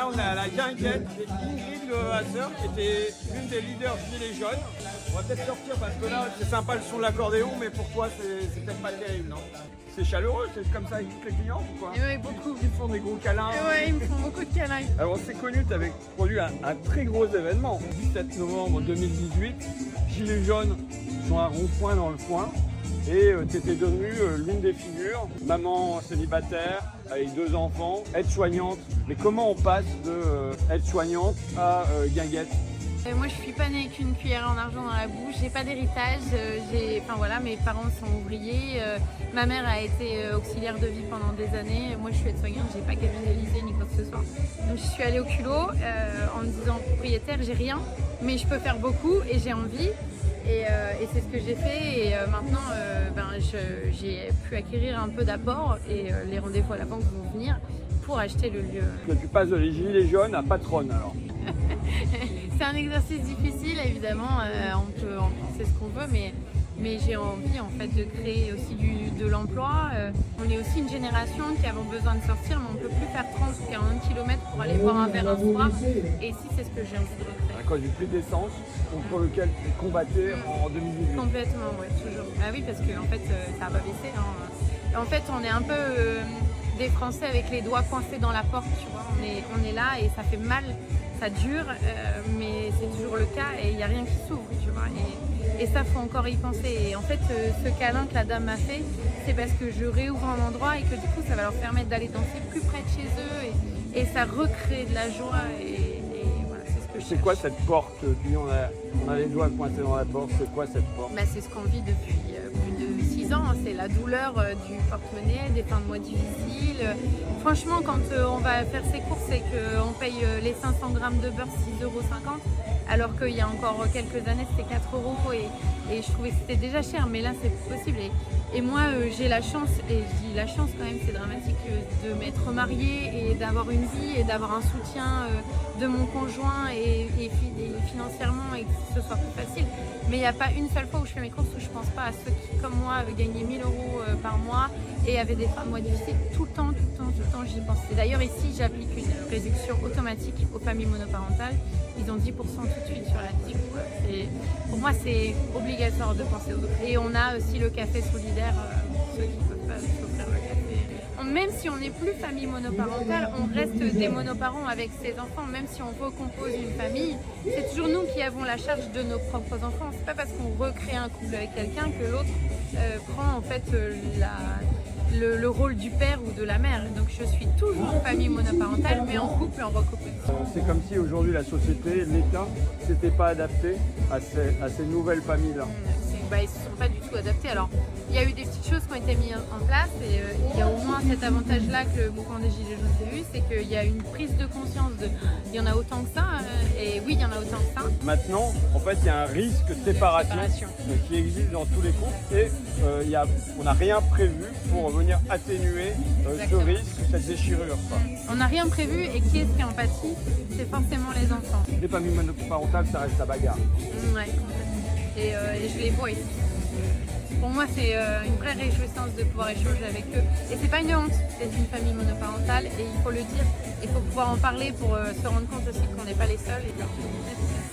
Là, on est à la Guinguette d'Ingrid Levasseur, qui était l'une des leaders gilets jaunes. On va peut-être sortir parce que là, c'est sympa le son de l'accordéon, mais pour toi, c'est peut-être pas terrible, non? C'est chaleureux, c'est comme ça avec toutes les clientes ou quoi? Oui, beaucoup. Ils te font des gros câlins. Ouais, ils me font beaucoup de câlins. Alors, on s'est connus, tu avais produit un très gros événement. 17 novembre 2018, Gilets jaunes sont un rond-point dans le coin. Et tu étais devenue l'une des figures, maman célibataire, avec 2 enfants, aide-soignante. Mais comment on passe de aide-soignante à guinguette? Moi, je suis pas née avec une cuillère en argent dans la bouche, j'ai pas d'héritage, enfin voilà, mes parents sont ouvriers, ma mère a été auxiliaire de vie pendant des années, moi je suis aide-soignante, j'ai pas capitalisé ni quoi que ce soit. Donc je suis allée au culot en me disant propriétaire, j'ai rien, mais je peux faire beaucoup et j'ai envie. Et c'est ce que j'ai fait et maintenant j'ai pu acquérir un peu d'apport et les rendez-vous à la banque vont venir pour acheter le lieu. Que tu passes de les gilets jaunes à patronne alors? C'est un exercice difficile évidemment, on peut en penser ce qu'on veut mais j'ai envie en fait de créer aussi de l'emploi. On est aussi une génération qui avons besoin de sortir mais on ne peut plus faire 30 ou 40 km pour aller boire un verre un soir et ici c'est ce que j'ai envie de recréer. À cause du prix d'essence contre lequel tu combattais en 2018. Complètement, ouais, toujours. Ah oui parce que en fait ça n'a pas baissé. Hein. En fait on est un peu des Français avec les doigts coincés dans la porte, tu vois. On est là et ça fait mal, ça dure, mais c'est toujours le cas et il n'y a rien qui s'ouvre, tu vois. Et ça, faut encore y penser. Et en fait, ce câlin que la dame m'a fait, c'est parce que je réouvre un endroit et que du coup, ça va leur permettre d'aller danser plus près de chez eux et ça recrée de la joie. Et voilà, c'est ce que je cherche. C'est quoi cette porte? On a les doigts coincés dans la porte, c'est quoi cette porte? Bah, c'est ce qu'on vit depuis plus de 6 ans, c'est la douleur du porte-monnaie, des fins de mois difficiles. Franchement, quand on va faire ses courses et qu'on paye les 500 grammes de beurre 6,50 €, alors qu'il y a encore quelques années c'était 4 € et je trouvais que c'était déjà cher, mais là c'est plus possible. Et moi j'ai la chance, et je dis la chance quand même, c'est dramatique, de m'être mariée et d'avoir une vie et d'avoir un soutien de mon conjoint et financièrement et que ce soit plus facile. Mais il n'y a pas une seule fois où je fais mes courses où je pense pas à ceux qui, comme moi, avaient gagné 1 000 € par mois et avaient des fins de mois difficiles. Tout le temps, j'y pense. Et d'ailleurs ici, j'applique une réduction automatique aux familles monoparentales. Ils ont 10% tout de suite sur la TIC. Pour moi, c'est obligatoire de penser aux autres. Et on a aussi le café solidaire, ceux qui ne peuvent pas s'offrir le café. Même si on n'est plus famille monoparentale, on reste des monoparents avec ses enfants. Même si on recompose une famille, c'est toujours nous qui avons la charge de nos propres enfants. C'est pas parce qu'on recrée un couple avec quelqu'un que l'autre prend en fait le rôle du père ou de la mère. Donc je suis toujours famille monoparentale, mais en couple et en recomposition. C'est comme si aujourd'hui la société, l'État, ne s'était pas adapté à ces nouvelles familles-là. Ils ne se sont pas du tout adaptés. Alors, il y a eu des petites choses qui ont été mises en place et il y a au moins cet avantage-là que le mouvement des Gilets jaunes a eu, c'est qu'il y a une prise de conscience il y en a autant que ça, et oui, il y en a autant que ça. Maintenant, en fait, il y a un risque de séparation. Qui existe dans tous les couples et on n'a rien prévu pour venir atténuer ce risque, cette déchirure. On n'a rien prévu et qui est-ce qui en pâtit? C'est forcément les enfants. Les familles monoparentales, ça reste la bagarre. Ouais. Et je les vois ici. Pour moi, c'est une vraie réjouissance de pouvoir échanger avec eux. Et c'est pas une honte d'être une famille monoparentale, et il faut le dire. Il faut pouvoir en parler pour se rendre compte aussi qu'on n'est pas les seuls. Et